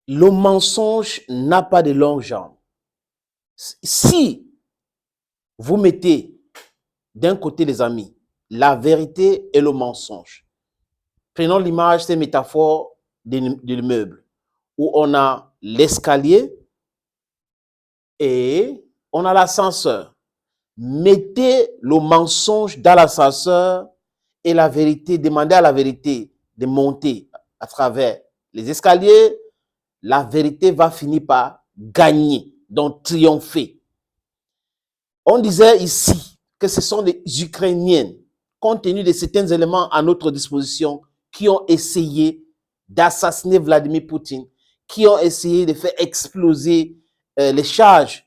le mensonge n'a pas de longues jambes. Si vous mettez d'un côté, les amis, la vérité et le mensonge, prenons l'image, cette métaphore de l'immeuble, où on a l'escalier et on a l'ascenseur. Mettez le mensonge dans l'ascenseur et la vérité, demandez à la vérité de monter à travers les escaliers, la vérité va finir par gagner, donc triompher. On disait ici que ce sont les Ukrainiens, compte tenu de certains éléments à notre disposition, qui ont essayé d'assassiner Vladimir Poutine, qui ont essayé de faire exploser les charges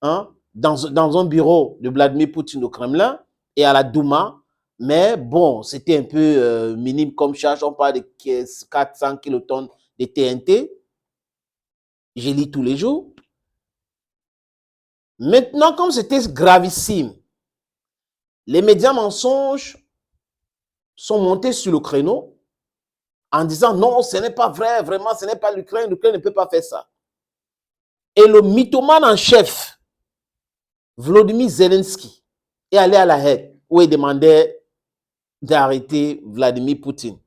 dans un bureau de Vladimir Poutine au Kremlin et à la Douma. Mais bon, c'était un peu minime comme charge. On parle de 400 kilotonnes de TNT. Je lis tous les jours. Maintenant, comme c'était gravissime, les médias mensonges sont montés sur le créneau en disant non, ce n'est pas vrai, vraiment, ce n'est pas l'Ukraine ne peut pas faire ça. Et le mythomane en chef, Volodymyr Zelensky, est allé à La Haye où il demandait d'arrêter Vladimir Poutine.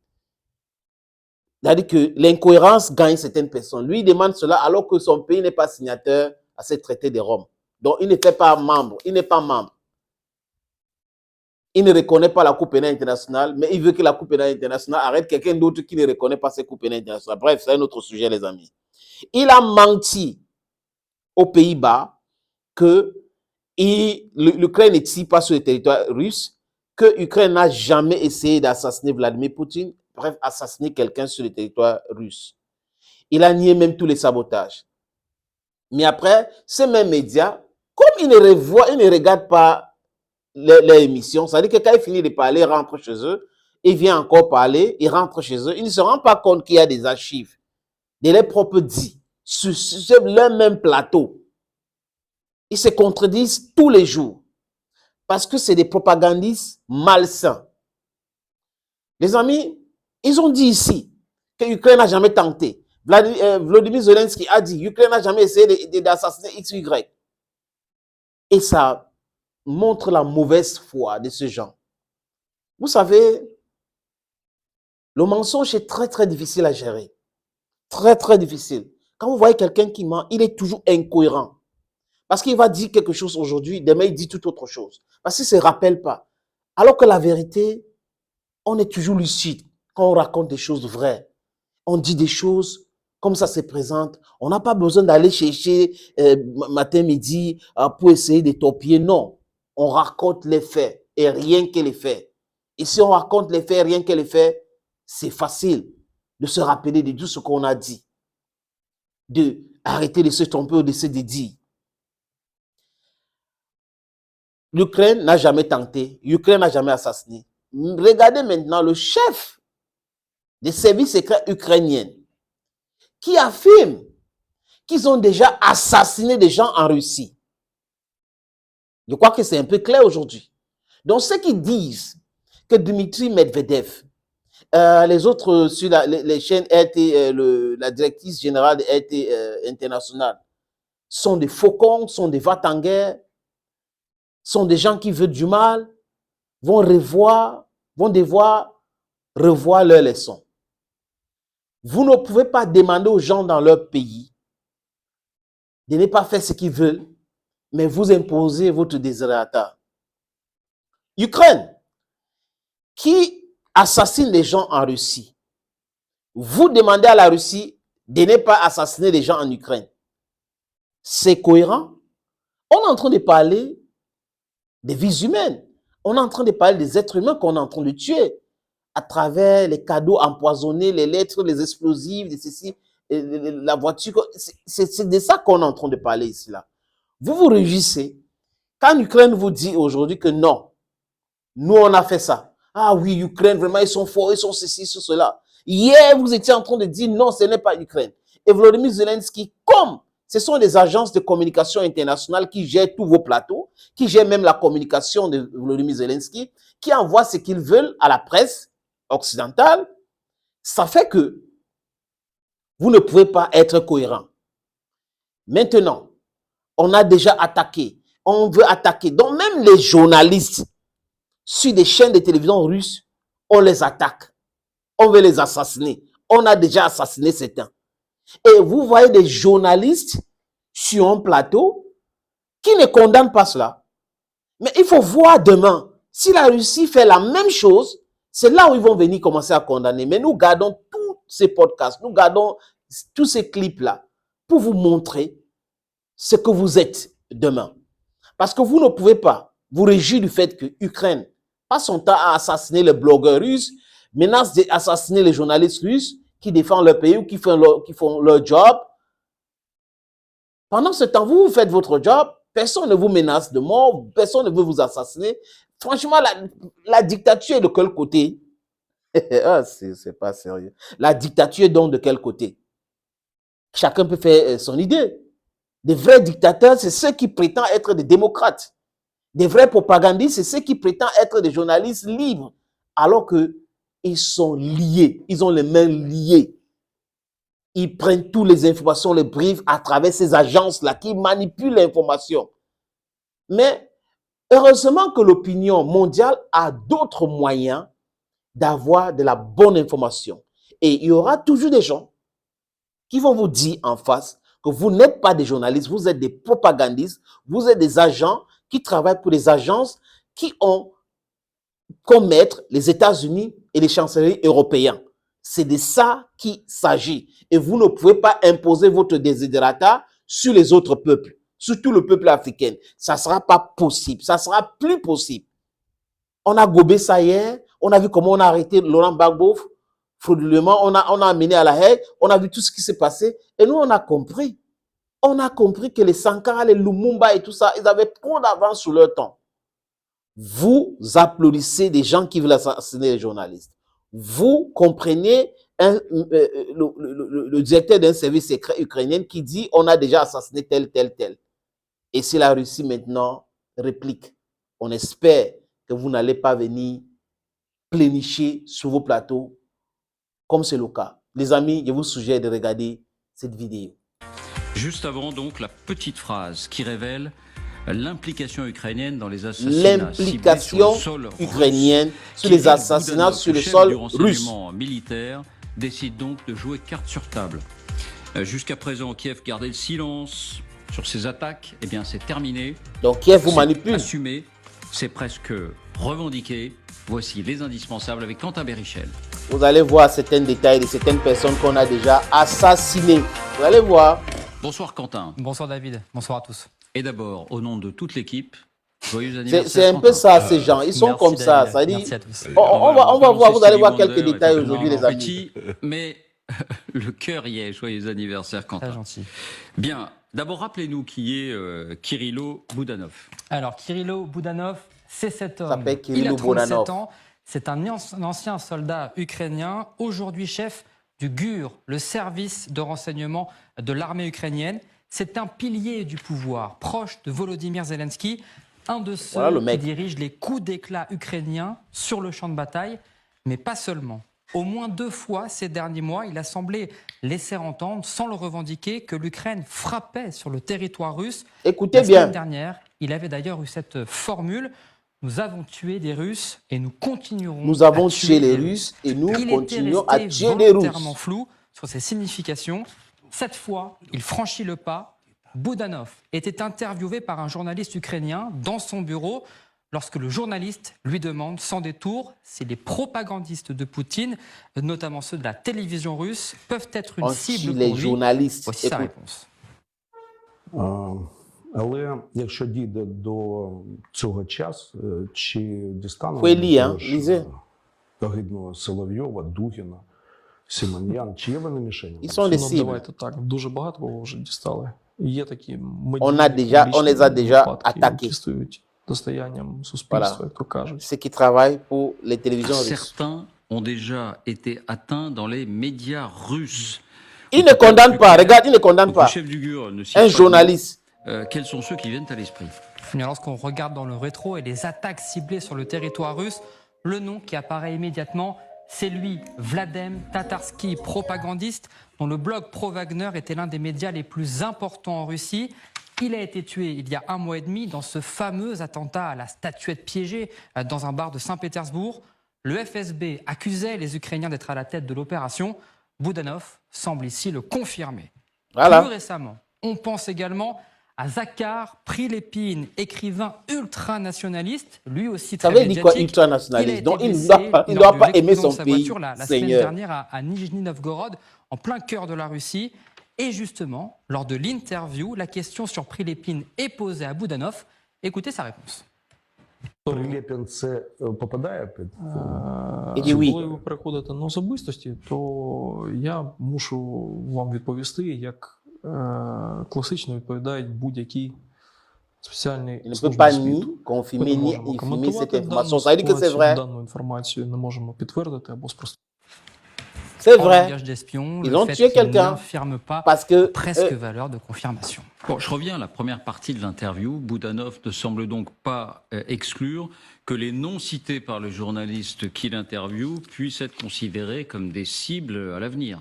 C'est-à-dire que l'incohérence gagne certaines personnes. Lui, il demande cela alors que son pays n'est pas signataire à ce traité de Rome. Donc, il ne fait pas membre, il n'est pas membre. Il ne reconnaît pas la Cour pénale internationale, mais il veut que la Cour pénale internationale arrête quelqu'un d'autre qui ne reconnaît pas cette Cour pénale internationale. Bref, c'est un autre sujet, les amis. Il a menti aux Pays-Bas que l'Ukraine n'est pas sur le territoire russe, que l'Ukraine n'a jamais essayé d'assassiner Vladimir Poutine, bref, assassiner quelqu'un sur le territoire russe. Il a nié même tous les sabotages. Mais après, ces mêmes médias, comme ils ne regardent pas les émissions, c'est-à-dire que quand il finit de parler, il rentre chez eux, il vient encore parler, il rentre chez eux, il ne se rend pas compte qu'il y a des archives de leurs propres dits sur leur même plateau. Ils se contredisent tous les jours parce que c'est des propagandistes malsains. Les amis, ils ont dit ici que l'Ukraine n'a jamais tenté. Volodymyr Zelensky a dit l'Ukraine n'a jamais essayé d'assassiner XY. Et ça montre la mauvaise foi de ces gens. Vous savez, le mensonge est très, très difficile à gérer. Très, très difficile. Quand vous voyez quelqu'un qui ment, il est toujours incohérent. Parce qu'il va dire quelque chose aujourd'hui, demain il dit tout autre chose. Parce qu'il ne se rappelle pas. Alors que la vérité, on est toujours lucide quand on raconte des choses vraies. On dit des choses comme ça se présente. On n'a pas besoin d'aller chercher matin, midi pour essayer de torpiller. Non, on raconte les faits et rien que les faits. Et si on raconte les faits, rien que les faits, c'est facile de se rappeler de tout ce qu'on a dit. De arrêter de se tromper ou de se dire. L'Ukraine n'a jamais tenté, l'Ukraine n'a jamais assassiné. Regardez maintenant le chef des services secrets ukrainiens qui affirme qu'ils ont déjà assassiné des gens en Russie. Je crois que c'est un peu clair aujourd'hui. Donc, ceux qui disent que Dmitry Medvedev, les autres sur les chaînes RT, la directrice générale de RT International, sont des faucons, sont des va-t-en-guerre, sont des gens qui veulent du mal, vont devoir revoir leurs leçons. Vous ne pouvez pas demander aux gens dans leur pays de ne pas faire ce qu'ils veulent, mais vous imposez votre désirata. Ukraine, qui assassine les gens en Russie, vous demandez à la Russie de ne pas assassiner les gens en Ukraine. C'est cohérent? On est en train de parler des vies humaines. On est en train de parler des êtres humains qu'on est en train de tuer à travers les cadeaux empoisonnés, les lettres, les explosifs, la voiture. C'est de ça qu'on est en train de parler ici. Là. Vous vous réjouissez quand l'Ukraine vous dit aujourd'hui que non, nous on a fait ça. Ah oui, l'Ukraine, vraiment, ils sont forts, ils sont ceci, ils sont cela. Hier, vous étiez en train de dire non, ce n'est pas l'Ukraine. Et Volodymyr Zelensky, comme ce sont des agences de communication internationales qui gèrent tous vos plateaux, qui gèrent même la communication de Volodymyr Zelensky, qui envoient ce qu'ils veulent à la presse occidentale, ça fait que Vous ne pouvez pas être cohérent. Maintenant, on a déjà attaqué. On veut attaquer. Donc, même les journalistes sur des chaînes de télévision russes, on les attaque. On veut les assassiner. On a déjà assassiné certains. Et vous voyez des journalistes sur un plateau qui ne condamnent pas cela. Mais il faut voir demain. Si la Russie fait la même chose, c'est là où ils vont venir commencer à condamner. Mais nous gardons tous ces podcasts, nous gardons tous ces clips-là pour vous montrer ce que vous êtes demain. Parce que vous ne pouvez pas vous réjouir du fait que l'Ukraine passe son temps à assassiner les blogueurs russes, menace d'assassiner les journalistes russes qui défendent leur pays ou qui font leur job. Pendant ce temps, vous faites votre job, personne ne vous menace de mort, personne ne veut vous assassiner. Franchement, la dictature est de quel côté? Ah, c'est pas sérieux. La dictature est donc de quel côté? Chacun peut faire son idée. Des vrais dictateurs, c'est ceux qui prétendent être des démocrates. Des vrais propagandistes, c'est ceux qui prétendent être des journalistes libres, alors qu'ils sont liés, ils ont les mains liées. Ils prennent toutes les informations, les briefs à travers ces agences-là qui manipulent l'information. Mais heureusement que l'opinion mondiale a d'autres moyens d'avoir de la bonne information. Et il y aura toujours des gens qui vont vous dire en face que vous n'êtes pas des journalistes, vous êtes des propagandistes, vous êtes des agents qui travaillent pour des agences qui ont comme maître les États-Unis et les chancelleries européens. C'est de ça qu'il s'agit. Et vous ne pouvez pas imposer votre desiderata sur les autres peuples, surtout le peuple africain. Ça ne sera pas possible, ça ne sera plus possible. On a gobé ça hier, on a vu comment on a arrêté Laurent Gbagbo frauduleusement, on a amené à la Haye, on a vu tout ce qui s'est passé, et nous on a compris. On a compris que les Sankara, les Lumumba et tout ça, ils avaient trop d'avance sur leur temps. Vous applaudissez des gens qui veulent assassiner les journalistes. Vous comprenez le directeur d'un service secret ukrainien qui dit on a déjà assassiné tel. Et si la Russie maintenant réplique, on espère que vous n'allez pas venir plénicher sur vos plateaux comme c'est le cas. Les amis, je vous suggère de regarder cette vidéo. Juste avant, donc, la petite phrase qui révèle l'implication ukrainienne dans les assassinats. L'implication ukrainienne sur les assassinats sur le sol russe. Le militaire décide donc de jouer carte sur table. Jusqu'à présent, Kiev gardait le silence sur ces attaques. Eh bien, c'est terminé. Donc Kiev vous manipule. Assumé, c'est presque revendiqué. Voici les indispensables avec Quentin Bérichel. Vous allez voir certains détails de certaines personnes qu'on a déjà assassinées. Vous allez voir. Bonsoir Quentin. Bonsoir David, bonsoir à tous. Et d'abord, au nom de toute l'équipe, joyeux anniversaire. C'est un peu ça, ces gens. Ils sont comme ça. Ça dit, on va voir, vous allez voir quelques détails aujourd'hui, les amis. Petit, mais le cœur y est. Joyeux anniversaire, Quentin. Très gentil. Bien, d'abord, rappelez-nous qui est Kirilo Boudanov. Alors, Kirilo Boudanov, c'est cet homme. Il a 37 ans. C'est un ancien soldat ukrainien, aujourd'hui chef du GUR, le service de renseignement de l'armée ukrainienne. C'est un pilier du pouvoir, proche de Volodymyr Zelensky, un de ceux qui dirigent les coups d'éclat ukrainiens sur le champ de bataille, mais pas seulement. Au moins 2 fois ces derniers mois, il a semblé laisser entendre, sans le revendiquer, que l'Ukraine frappait sur le territoire russe. Écoutez bien. La semaine dernière, il avait d'ailleurs eu cette formule. Nous avons tué des Russes et nous continuerons. Nous avons tué les Russes et nous continuons à tuer les Russes. Volontairement flou sur ses significations. Cette fois, il franchit le pas. Boudanov était interviewé par un journaliste ukrainien dans son bureau lorsque le journaliste lui demande sans détour si les propagandistes de Poutine, notamment ceux de la télévision russe, peuvent être une cible pour lui. Journalistes. Voici sa réponse. Але якщо дійде до цього часу, чи дістанемо огидного Соловйова, Дугіна, Симоньян, чи є вони мішені? Ну, давайте так, дуже багато кого вже дістали. Є такі on les a déjà attaqués. які стають достоянням суспільства, як то кажуть. Ceux qui travaillent pour les télévisions russes. Certains ont déjà été atteints dans les médias russes. Ils ne condamnent pas, regarde, ils ne condamnent pas. Le chef du GUR ne cite un pas journaliste. Quels sont ceux qui viennent à l'esprit? Lorsqu'on regarde dans le rétro et les attaques ciblées sur le territoire russe, le nom qui apparaît immédiatement, c'est lui, Vladem Tatarsky, propagandiste dont le blog pro-Wagner était l'un des médias les plus importants en Russie. Il a été tué il y a 1 mois et demi dans ce fameux attentat à la statuette piégée dans un bar de Saint-Pétersbourg. Le FSB accusait les Ukrainiens d'être à la tête de l'opération. Boudanov semble ici le confirmer. Voilà. Plus récemment, on pense également à Zakhar Prilepine, écrivain ultranationaliste, lui aussi très Ça veut dire quoi, médiatique. ultranationaliste? Donc, il blessé ne lors doit de pas aimer l'explosion son de sa pays, voiture la semaine Seigneur. dernière à Nijni Novgorod, en plein cœur de la Russie. Et justement, lors de l'interview, la question sur Prilepine est posée à Boudanov. Écoutez sa réponse. Прилєпін це попадає під Іди ви. Коли ви переходите на особистості, то я мушу вам відповісти, як класично відповідають будь-які спеціальні Il ne peut служби pas ni світу. Ми confirmer не ni можемо infirmer коментувати cette дану information. Ça veut dire que c'est ситуацію, vrai. дану інформацію не можемо підтвердити або спростувати. C'est En vrai. langage d'espion, Ils le ont fait tué qu'il quelqu'un. n'infirme pas Parce que presque valeur de confirmation. Bon, je reviens à la première partie de l'interview. Boudanov ne semble donc pas exclure que les noms cités par le journaliste qui l'interviewe puissent être considérés comme des cibles à l'avenir.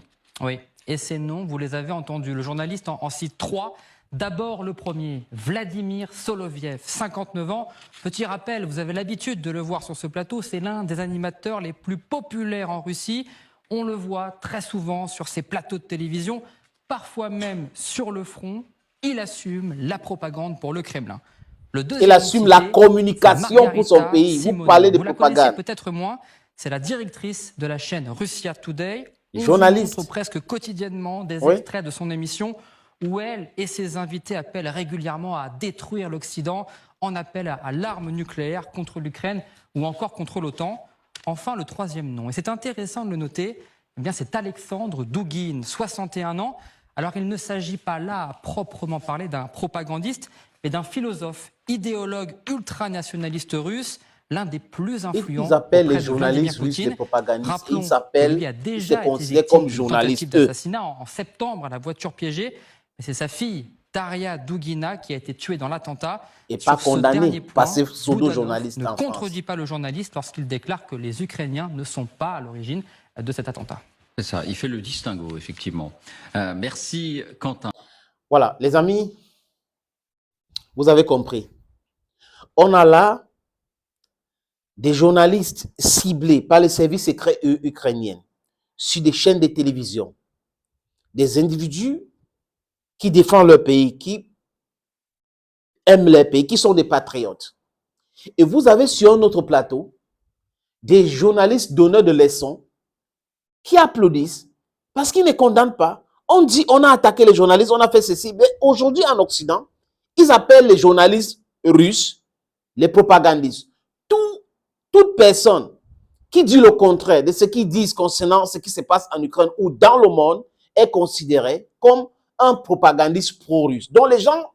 Oui, et ces noms, vous les avez entendus. Le journaliste en cite 3. D'abord le premier, Vladimir Soloviev, 59 ans. Petit rappel, vous avez l'habitude de le voir sur ce plateau, c'est l'un des animateurs les plus populaires en Russie. On le voit très souvent sur ses plateaux de télévision, parfois même sur le front. Il assume la propagande pour le Kremlin. Le deuxième il assume cité, la communication c'est pour son Margarita pays. Vous Simonova. parlez de Vous la connaissez propagande. peut-être moins. C'est la directrice de la chaîne Russia Today. On Journaliste. vous montre presque quotidiennement des Oui. extraits de son émission où elle et ses invités appellent régulièrement à détruire l'Occident, en appel à l'arme nucléaire contre l'Ukraine ou encore contre l'OTAN. Enfin, le troisième nom, et c'est intéressant de le noter, eh bien, c'est Alexandre Douguine, 61 ans. Alors, il ne s'agit pas là, à proprement parler, d'un propagandiste, mais d'un philosophe, idéologue ultranationaliste russe, l'un des plus influents Ils appellent auprès les de Vladimir journalistes russes Poutine. des propagandistes. Rappelons Ils que s'appellent, lui a ils se déjà été considèrent victime comme d'une journalistes. tentative d'assassinat en septembre à la voiture piégée. Mais c'est sa fille, Daria Dugina, qui a été tuée dans l'attentat. Et Sur pas ce condamné, dernier point, pas ces pseudo-journalistes Boudanov en ne France. contredit pas le journaliste lorsqu'il déclare que les Ukrainiens ne sont pas à l'origine de cet attentat. C'est ça, il fait le distinguo, effectivement. Merci, Quentin. Voilà, les amis, vous avez compris. On a là des journalistes ciblés par les services secrets ukrainiens sur des chaînes de télévision, des individus qui défendent leur pays, qui aiment leur pays, qui sont des patriotes. Et vous avez sur notre plateau des journalistes donneurs de leçons qui applaudissent parce qu'ils ne condamnent pas. On dit, on a attaqué les journalistes, on a fait ceci. Mais aujourd'hui, en Occident, ils appellent les journalistes russes les propagandistes. Toute personne qui dit le contraire de ce qu'ils disent concernant ce qui se passe en Ukraine ou dans le monde est considérée comme un propagandiste pro-russe. Donc les gens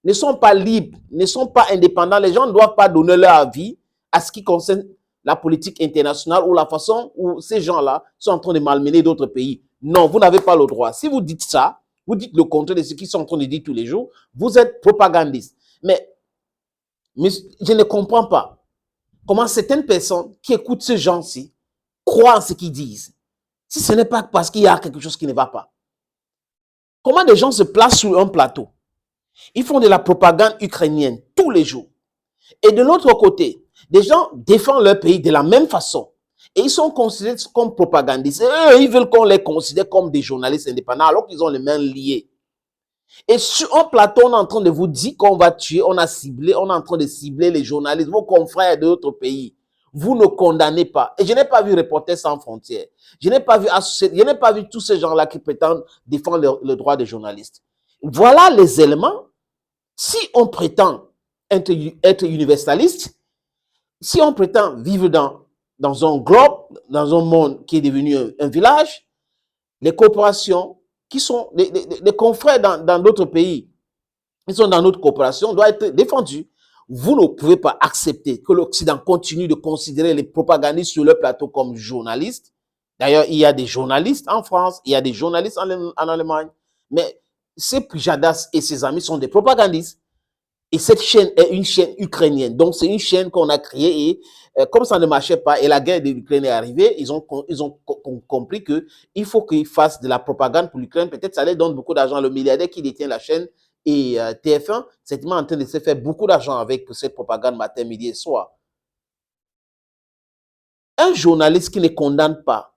ne sont pas libres, ne sont pas indépendants. Les gens ne doivent pas donner leur avis à ce qui concerne la politique internationale ou la façon où ces gens-là sont en train de malmener d'autres pays. Non, vous n'avez pas le droit. Si vous dites ça, vous dites le contraire de ce qu'ils sont en train de dire tous les jours, vous êtes propagandiste. Mais je ne comprends pas comment certaines personnes qui écoutent ce genre-ci croient en ce qu'ils disent. Si ce n'est pas parce qu'il y a quelque chose qui ne va pas. Comment des gens se placent sur un plateau? Ils font de la propagande ukrainienne tous les jours. Et de l'autre côté, des gens défendent leur pays de la même façon. Et ils sont considérés comme propagandistes. Et eux, ils veulent qu'on les considère comme des journalistes indépendants alors qu'ils ont les mains liées. Et sur un plateau, on est en train de vous dire qu'on va tuer, on est en train de cibler les journalistes, vos confrères d'autres pays. Vous ne condamnez pas. Et je n'ai pas vu Reporters sans frontières. Je n'ai pas vu tous ces gens-là qui prétendent défendre le droit des journalistes. Voilà les éléments. Si on prétend être universaliste, si on prétend vivre dans un globe, dans un monde qui est devenu un village, les corporations qui sont les confrères dans d'autres pays, qui sont dans notre coopération, doivent être défendus. Vous ne pouvez pas accepter que l'Occident continue de considérer les propagandistes sur leur plateau comme journalistes. D'ailleurs, il y a des journalistes en France, il y a des journalistes en Allemagne, mais ces Pujadas et ses amis sont des propagandistes. Et cette chaîne est une chaîne ukrainienne. Donc, c'est une chaîne qu'on a créée et comme ça ne marchait pas et la guerre de l'Ukraine est arrivée, ils ont compris qu'il faut qu'ils fassent de la propagande pour l'Ukraine. Peut-être ça leur donne beaucoup d'argent. Le milliardaire qui détient la chaîne et TF1, c'est en train de se faire beaucoup d'argent avec cette propagande matin, midi et soir. Un journaliste qui ne condamne pas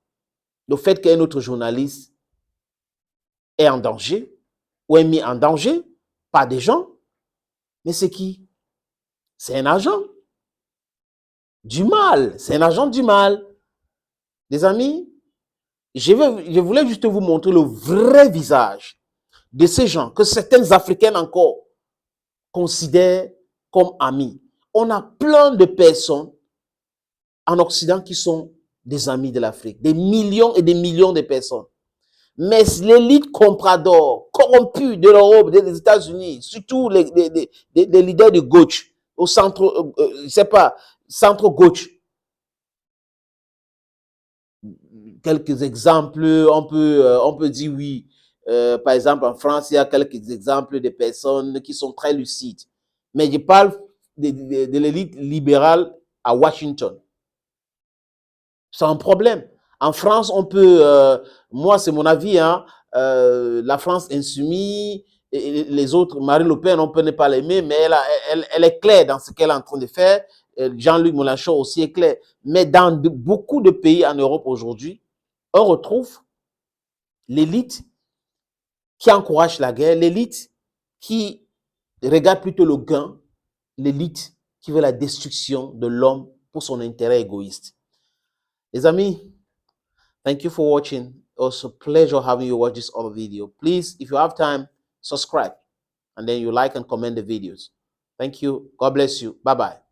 le fait qu'un autre journaliste est en danger ou est mis en danger par des gens, mais c'est qui? C'est un agent du mal. C'est un agent du mal. Les amis, je voulais juste vous montrer le vrai visage de ces gens que certains Africains encore considèrent comme amis. On a plein de personnes en Occident qui sont des amis de l'Afrique. Des millions et des millions de personnes. Mais l'élite comprador, corrompue de l'Europe, des États-Unis, surtout les leaders de gauche, au centre, je sais pas, centre-gauche. Quelques exemples, on peut dire oui. Par exemple, en France, il y a quelques exemples de personnes qui sont très lucides. Mais je parle de l'élite libérale à Washington. C'est un problème. En France, on peut, moi c'est mon avis, hein, la France insoumise, et les autres, Marine Le Pen, on peut ne pas l'aimer, mais elle est claire dans ce qu'elle est en train de faire. Jean-Luc Mélenchon aussi est clair. Mais dans beaucoup de pays en Europe aujourd'hui, on retrouve l'élite qui encourage la guerre, l'élite qui regarde plutôt le gain, l'élite qui veut la destruction de l'homme pour son intérêt égoïste. Les amis, thank you for watching. It was a pleasure having you watch this other video. Please, if you have time, subscribe and then you like and comment the videos. Thank you. God bless you. Bye-bye.